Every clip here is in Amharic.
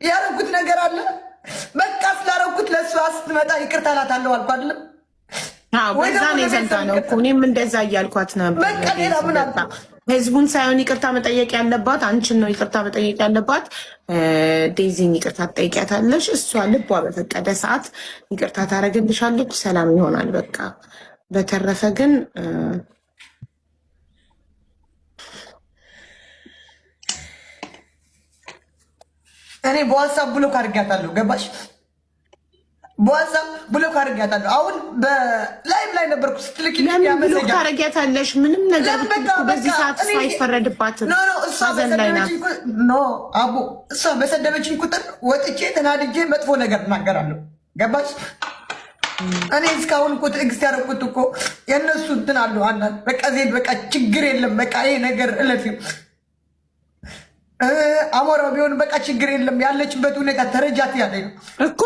ያረኩት ነገር አለ። በቃ ስላረኩት ለእሷ ስትመጣ ይቅርታ እላታለሁ አልኩ አይደለም። በዛ ነው የዘንታ ነው እኮ እኔም እንደዛ እያልኳት ነበር። በቃ ሌላ ምን አለ? ህዝቡን ሳይሆን ይቅርታ መጠየቅ ያለባት አንቺን ነው። ይቅርታ መጠየቅ ያለባት ዴዚን ይቅርታ ትጠይቂያታለሽ። እሷ ልቧ በፈቀደ ሰዓት ይቅርታ ታደርግልሻለች። ሰላም ይሆናል በቃ። በተረፈ ግን እኔ በዋትሳፕ ብሎክ አድርጊያታለሁ። ገባሽ? በዋትሳፕ ብሎክ አድርጊያታለሁ። አሁን በላይቭ ላይ ነበርኩ ስትልክ ብሎክ ታደርጊያታለሽ። ምንም ነገር በዚህ ሰዓት እሷ አይፈረድባትም። አቡ እሷ በሰደበችኝ ቁጥር ወጥቼ ተናድጄ መጥፎ ነገር እናገራለሁ። ገባሽ? እኔ እስካሁን እኮ ትዕግስት ያደረኩት እኮ የእነሱ እንትን አሉ አንዳንድ በቃ ዜድ በቃ ችግር የለም በቃ ይሄ ነገር እለፊው አሞራው ቢሆን በቃ ችግር የለም ያለችበት ሁኔታ ተረጃት ያለ ነው እኮ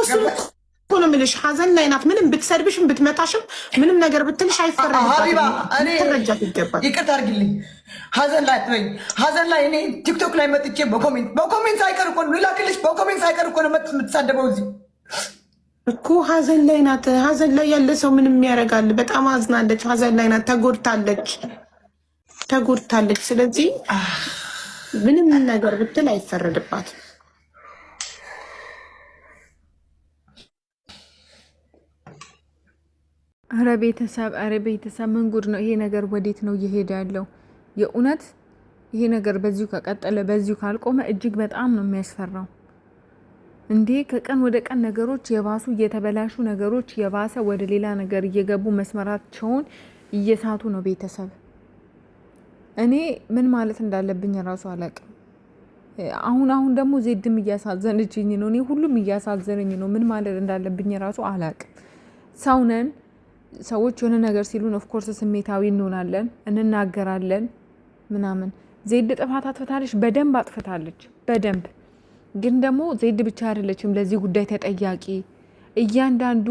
እኮ ነው የምልሽ። ሀዘን ላይ ናት። ምንም ብትሰድብሽም ብትመታሽም ምንም ነገር ብትልሽ አይፈረድባትም። ተረጃት ይገባል። ይቅርታ አድርጊልኝ። ሀዘን ላይ አትበኝ። ሀዘን ላይ እኔ ቲክቶክ ላይ መጥቼ በኮሜንት ሳይቀር እኮ ነው ልላክልሽ። በኮሜንት ሳይቀር እኮ ነው የምትሳደበው እዚህ እኮ ሀዘን ላይ ናት። ሀዘን ላይ ያለ ሰው ምንም ያደርጋል። በጣም አዝናለች። ሀዘን ላይ ናት። ተጎድታለች። ስለዚህ ምንም ነገር ብትል አይፈረድባትም። አረ ቤተሰብ ምን ጉድ ነው ይሄ ነገር? ወዴት ነው እየሄደ ያለው? የእውነት ይሄ ነገር በዚሁ ከቀጠለ በዚሁ ካልቆመ እጅግ በጣም ነው የሚያስፈራው። እንዴ ከቀን ወደ ቀን ነገሮች የባሱ እየተበላሹ ነገሮች የባሰ ወደ ሌላ ነገር እየገቡ መስመራቸውን እየሳቱ ነው ቤተሰብ። እኔ ምን ማለት እንዳለብኝ ራሱ አላቅም። አሁን ደግሞ ዜድም እያሳዘነችኝ ነው። እኔ ሁሉም እያሳዘነኝ ነው። ምን ማለት እንዳለብኝ ራሱ አላቅም። ሰው ነን። ሰዎች የሆነ ነገር ሲሉን ኦፍኮርስ ስሜታዊ እንሆናለን፣ እንናገራለን ምናምን። ዜድ ጥፋት አጥፍታለች፣ በደንብ አጥፍታለች፣ በደንብ ግን ደግሞ ዜድ ብቻ አይደለችም ለዚህ ጉዳይ ተጠያቂ። እያንዳንዱ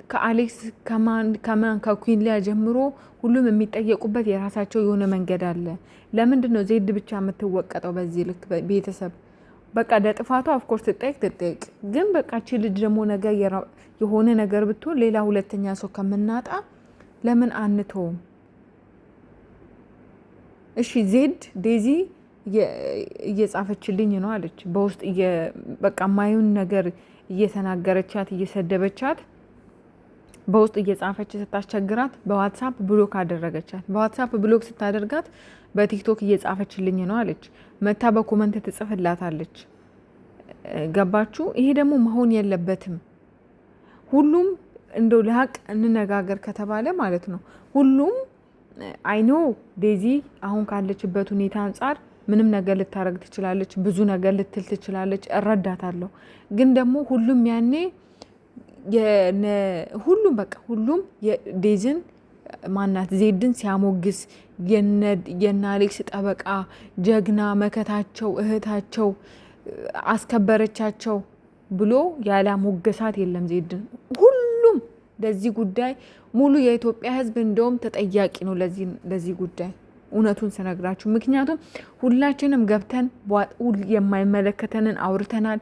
ከአሌክስ ከማን ከኩዊን ሊያ ጀምሮ ሁሉም የሚጠየቁበት የራሳቸው የሆነ መንገድ አለ። ለምንድን ነው ዜድ ብቻ የምትወቀጠው በዚህ ልክ? ቤተሰብ በቃ ለጥፋቷ ኦፍኮርስ ትጠየቅ፣ ግን በቃ እቺ ልጅ ደግሞ ነገር የሆነ ነገር ብትሆን ሌላ ሁለተኛ ሰው ከምናጣ ለምን አንተውም? እሺ ዜድ ዴዚ እየጻፈችልኝ ነው አለች። በውስጥ በቃ ማዩን ነገር እየተናገረቻት እየሰደበቻት በውስጥ እየጻፈች ስታስቸግራት በዋትሳፕ ብሎክ አደረገቻት። በዋትሳፕ ብሎክ ስታደርጋት በቲክቶክ እየጻፈችልኝ ነው አለች። መታ በኮመንት ትጽፍላታለች። ገባችሁ? ይሄ ደግሞ መሆን የለበትም። ሁሉም እንደው ለሀቅ እንነጋገር ከተባለ ማለት ነው ሁሉም አይኖ ዴዚ አሁን ካለችበት ሁኔታ አንጻር ምንም ነገር ልታረግ ትችላለች፣ ብዙ ነገር ልትል ትችላለች፣ እረዳታለሁ። ግን ደግሞ ሁሉም ያኔ ሁሉም በቃ ሁሉም ዴዝን ማናት ዜድን ሲያሞግስ የነ አሌክስ ጠበቃ ጀግና መከታቸው እህታቸው አስከበረቻቸው ብሎ ያላሞገሳት የለም ዜድን። ሁሉም ለዚህ ጉዳይ ሙሉ የኢትዮጵያ ሕዝብ እንደውም ተጠያቂ ነው ለዚህ ጉዳይ እውነቱን ስነግራችሁ። ምክንያቱም ሁላችንም ገብተን የማይመለከተንን አውርተናል፣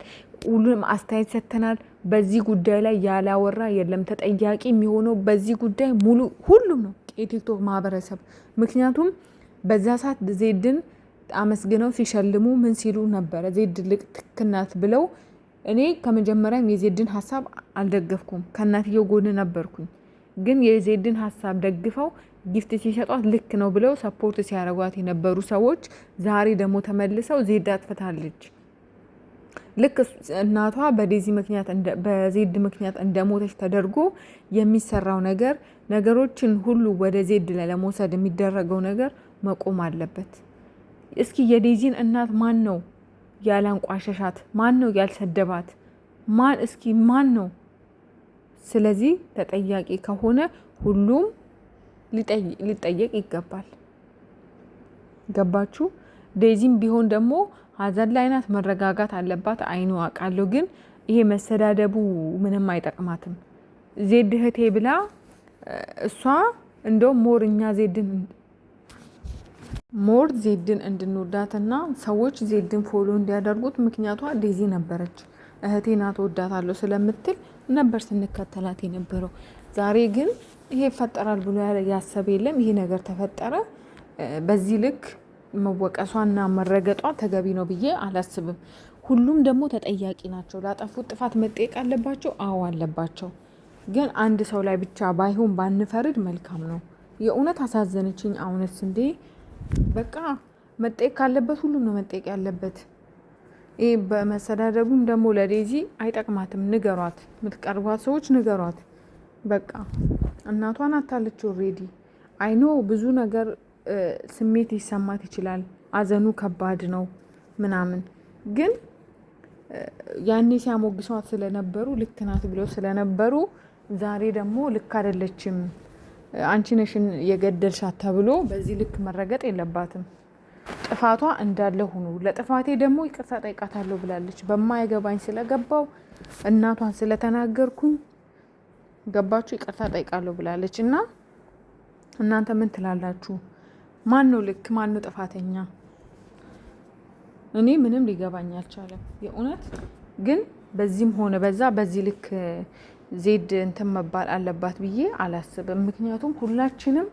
ሁሉም አስተያየት ሰጥተናል። በዚህ ጉዳይ ላይ ያላወራ የለም። ተጠያቂ የሚሆነው በዚህ ጉዳይ ሙሉ ሁሉም ነው የቲክቶክ ማህበረሰብ። ምክንያቱም በዛ ሰዓት ዜድን አመስግነው ሲሸልሙ ምን ሲሉ ነበረ? ዜድ ልክ ናት ብለው። እኔ ከመጀመሪያም የዜድን ሀሳብ አልደገፍኩም፣ ከእናትየው ጎን ነበርኩኝ። ግን የዜድን ሀሳብ ደግፈው ጊፍት ሲሰጧት ልክ ነው ብለው ሰፖርት ሲያደርጓት የነበሩ ሰዎች ዛሬ ደግሞ ተመልሰው ዜድ አጥፍታለች፣ ልክ እናቷ በዜድ ምክንያት እንደሞተች ተደርጎ የሚሰራው ነገሮችን ሁሉ ወደ ዜድ ላይ ለመውሰድ የሚደረገው ነገር መቆም አለበት። እስኪ የዴዚን እናት ማን ነው ያላንቋሸሻት? ማን ነው ያልሰደባት? እስኪ ማን ነው? ስለዚህ ተጠያቂ ከሆነ ሁሉም ሊጠየቅ ይገባል። ገባችሁ? ዴዚም ቢሆን ደግሞ ሀዘን ላይ ናት፣ መረጋጋት አለባት። አይኑ አውቃለሁ፣ ግን ይሄ መሰዳደቡ ምንም አይጠቅማትም። ዜድ እህቴ ብላ እሷ እንደውም ሞር እኛ ዜድን ሞር ዜድን እንድንወዳትና ሰዎች ዜድን ፎሎ እንዲያደርጉት ምክንያቷ ዴዚ ነበረች። እህቴ ናት ወዳታለሁ ስለምትል ነበር ስንከተላት የነበረው። ዛሬ ግን ይሄ ይፈጠራል ብሎ ያሰበ የለም። ይሄ ነገር ተፈጠረ። በዚህ ልክ መወቀሷና መረገጧ ተገቢ ነው ብዬ አላስብም። ሁሉም ደግሞ ተጠያቂ ናቸው። ላጠፉት ጥፋት መጠየቅ አለባቸው። አዎ አለባቸው። ግን አንድ ሰው ላይ ብቻ ባይሆን ባንፈርድ መልካም ነው። የእውነት አሳዘነችኝ። አሁንስ እንዴ በቃ መጠየቅ ካለበት ሁሉም ነው መጠየቅ ያለበት። ይህ በመሰዳደቡም ደግሞ ለዴዚ አይጠቅማትም። ንገሯት፣ የምትቀርቧት ሰዎች ንገሯት። በቃ እናቷን አታለች ኦልሬዲ። አይኖ ብዙ ነገር ስሜት ሊሰማት ይችላል። አዘኑ ከባድ ነው ምናምን፣ ግን ያኔ ሲያሞግሷት ስለነበሩ ልክ ናት ብለው ስለነበሩ ዛሬ ደግሞ ልክ አይደለችም አንቺ ነሽን የገደልሻት ተብሎ በዚህ ልክ መረገጥ የለባትም። ጥፋቷ እንዳለ ሆኖ ለጥፋቴ ደግሞ ይቅርታ ጠይቃታለሁ ብላለች። በማይገባኝ ስለገባው እናቷን ስለተናገርኩኝ ገባችሁ ይቅርታ ጠይቃለሁ ብላለች። እና እናንተ ምን ትላላችሁ? ማን ነው ልክ? ማን ነው ጥፋተኛ? እኔ ምንም ሊገባኝ አልቻለም የእውነት። ግን በዚህም ሆነ በዛ በዚህ ልክ ዜድ እንትን መባል አለባት ብዬ አላስብም። ምክንያቱም ሁላችንም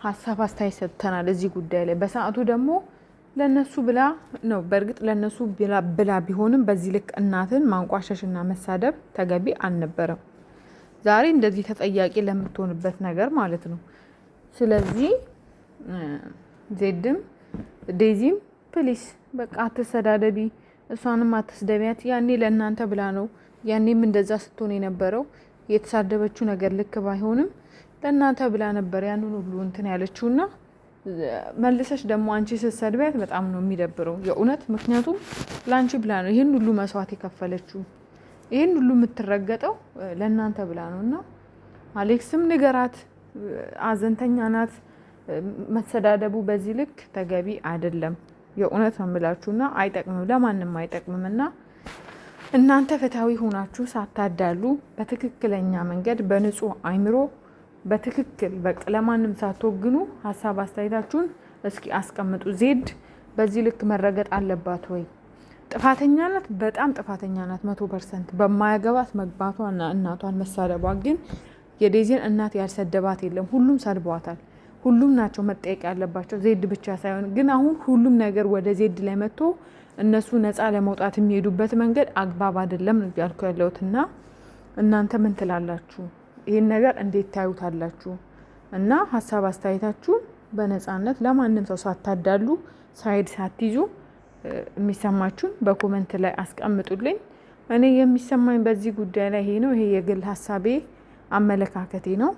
ሀሳብ አስተያየት ሰጥተናል እዚህ ጉዳይ ላይ። በሰዓቱ ደግሞ ለነሱ ብላ ነው። በእርግጥ ለነሱ ብላ ቢሆንም በዚህ ልክ እናትን ማንቋሸሽና መሳደብ ተገቢ አልነበረም። ዛሬ እንደዚህ ተጠያቂ ለምትሆንበት ነገር ማለት ነው። ስለዚህ ዜድም ዴዚም ፕሊስ በቃ አትሰዳደቢ፣ እሷንም አትስደቢያት። ያኔ ለእናንተ ብላ ነው። ያኔም እንደዛ ስትሆን የነበረው የተሳደበችው ነገር ልክ ባይሆንም ለእናንተ ብላ ነበር ያንን ሁሉ እንትን ያለችውና መልሰሽ ደግሞ አንቺ ስትሰድቢያት በጣም ነው የሚደብረው የእውነት። ምክንያቱም ለአንቺ ብላ ነው ይህን ሁሉ መስዋዕት የከፈለችው። ይህን ሁሉ የምትረገጠው ለእናንተ ብላ ነው። እና አሌክስም ንገራት፣ አዘንተኛ ናት። መሰዳደቡ በዚህ ልክ ተገቢ አይደለም። የእውነት ነው የምላችሁና አይጠቅምም፣ ለማንም አይጠቅምም። እና እናንተ ፍትሃዊ ሆናችሁ ሳታዳሉ በትክክለኛ መንገድ በንጹህ አይምሮ በትክክል በቃ ለማንም ሳትወግኑ ሀሳብ አስተያየታችሁን እስኪ አስቀምጡ። ዜድ በዚህ ልክ መረገጥ አለባት ወይ? ጥፋተኛ ናት፣ በጣም ጥፋተኛ ናት 100%። በማያገባት መግባቷና እናቷን መሳደቧ ግን የዴዚን እናት ያልሰደባት የለም። ሁሉም ሰድቧታል። ሁሉም ናቸው መጠየቅ ያለባቸው፣ ዜድ ብቻ ሳይሆን። ግን አሁን ሁሉም ነገር ወደ ዜድ ላይ መጥቶ እነሱ ነፃ ለመውጣት የሚሄዱበት መንገድ አግባብ አይደለም ያልኩ ያለሁትና እናንተ ምን ትላላችሁ? ይህን ነገር እንዴት ታዩታላችሁ? እና ሀሳብ አስተያየታችሁን በነፃነት ለማንም ሰው ሳታዳሉ ሳይድ ሳትይዙ የሚሰማችሁን በኮመንት ላይ አስቀምጡልኝ። እኔ የሚሰማኝ በዚህ ጉዳይ ላይ ይሄ ነው። ይሄ የግል ሀሳቤ አመለካከቴ ነው።